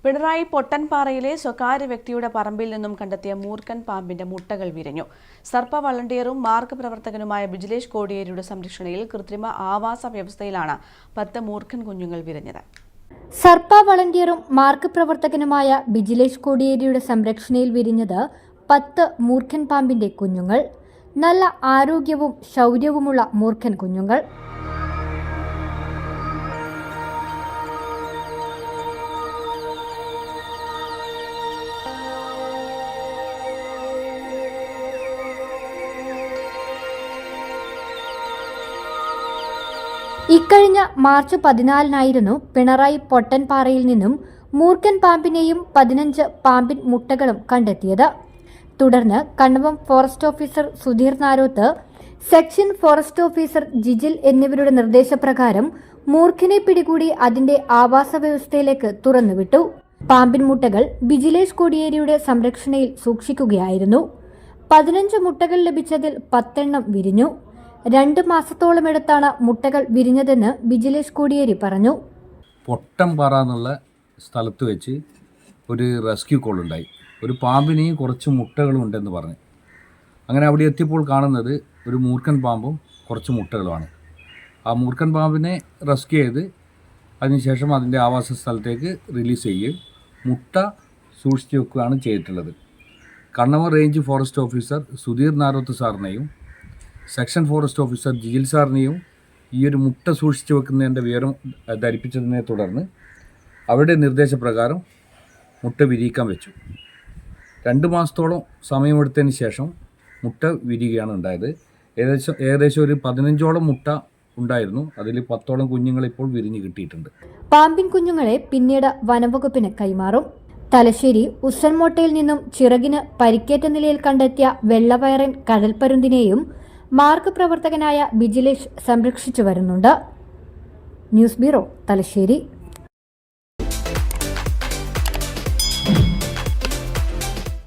പിണറായി പൊട്ടൻപാറയിലെ സ്വകാര്യ വ്യക്തിയുടെ പറമ്പിൽ നിന്നും കണ്ടെത്തിയ മൂർഖൻ പാമ്പിന്റെ മുട്ടകൾ വിരിഞ്ഞു. സർപ്പ വളണ്ടിയറും മാർഗ് പ്രവർത്തകനുമായ ബിജിലേഷ് കോടിയേരിയുടെ സംരക്ഷണയിൽ കൃത്രിമ ആവാസ വ്യവസ്ഥയിലാണ് 10 മൂർഖൻ കുഞ്ഞുങ്ങൾ വിരിഞ്ഞത്. സർപ്പ വളണ്ടിയറും മാർഗ് പ്രവർത്തകനുമായ ബിജിലേഷ് കോടിയേരിയുടെ സംരക്ഷണയിൽ വിരിഞ്ഞത് 10 മൂർഖൻ പാമ്പിന്റെ കുഞ്ഞുങ്ങൾ. നല്ല ആരോഗ്യവും ശൗര്യവുമുള്ള മൂർഖൻ കുഞ്ഞുങ്ങൾ. ഇക്കഴിഞ്ഞ മാർച്ച് 14-നായിരുന്നു പിണറായി പൊട്ടൻപാറയിൽ നിന്നും മൂർഖൻ പാമ്പിനെയും 15 പാമ്പിൻ മുട്ടകളും കണ്ടെത്തിയത്. തുടർന്ന് Kannavam forest officer Sudheer Naroth, section forest officer Jijil എന്നിവരുടെ നിർദ്ദേശപ്രകാരം മൂർഖനെ പിടികൂടി അതിന്റെ ആവാസ വ്യവസ്ഥയിലേക്ക് തുറന്നുവിട്ടു. പാമ്പിൻ മുട്ടകൾ ബിജിലേഷ് കോടിയേരിയുടെ സംരക്ഷണയിൽ സൂക്ഷിക്കുകയായിരുന്നു. 15 മുട്ടകൾ ലഭിച്ചതിൽ 10 എണ്ണം വിരിഞ്ഞു. 2 മാസത്തോളം എടുത്താണ് മുട്ടകൾ വിരിഞ്ഞതെന്ന് ബിജിലേഷ് കോടിയേരി പറഞ്ഞു. പൊട്ടൻപാറ എന്നുള്ള സ്ഥലത്ത് വെച്ച് ഒരു റെസ്ക്യൂ കോൾ ഉണ്ടായി. ഒരു പാമ്പിനെയും കുറച്ച് മുട്ടകളും ഉണ്ടെന്ന് പറഞ്ഞു. അങ്ങനെ അവിടെ എത്തിയപ്പോൾ കാണുന്നത് ഒരു മൂർഖൻ പാമ്പും കുറച്ച് മുട്ടകളുമാണ്. ആ മൂർഖൻ പാമ്പിനെ റെസ്ക്യൂ ചെയ്ത് അതിനുശേഷം അതിൻ്റെ ആവാസ സ്ഥലത്തേക്ക് റിലീസ് ചെയ്യുകയും മുട്ട സൂക്ഷിച്ചു വെക്കുകയാണ് ചെയ്തിട്ടുള്ളത്. Kannavam range forest officer Sudheer Naroth സാറിനെയും സെക്ഷൻ ഫോറസ്റ്റ് ഓഫീസർ ജിജിൽ സാറിനെയും ഈ ഒരു മുട്ട സൂക്ഷിച്ചു വെക്കുന്നതിൻ്റെ വിവരം ധരിപ്പിച്ചതിനെ തുടർന്ന് അവരുടെ നിർദ്ദേശപ്രകാരം മുട്ട വിരിയിക്കാൻ വെച്ചു. 2 മാസത്തോളം സമയമെടുത്തതിന് ശേഷം മുട്ട വിരിയുകയാണ് ഉണ്ടായത്. ഏകദേശം ഒരു 15ഓളം മുട്ട ഉണ്ടായിരുന്നു. അതിൽ 10ഓളം കുഞ്ഞുങ്ങൾ ഇപ്പോൾ വിരിഞ്ഞ് കിട്ടിയിട്ടുണ്ട്. പാമ്പിൻ കുഞ്ഞുങ്ങളെ പിന്നീട് വനംവകുപ്പിന് കൈമാറും. തലശ്ശേരി ഉസ്സൻമോട്ടയിൽ നിന്നും ചിറകിന് പരിക്കേറ്റ നിലയിൽ കണ്ടെത്തിയ വെള്ളവയറൻ കടൽപ്പരുന്തിനെയും മാർഗ് പ്രവർത്തകനായ ബിജിലേഷ് സംരക്ഷിച്ചു വരുന്നുണ്ട്. News bureau, Thalassery.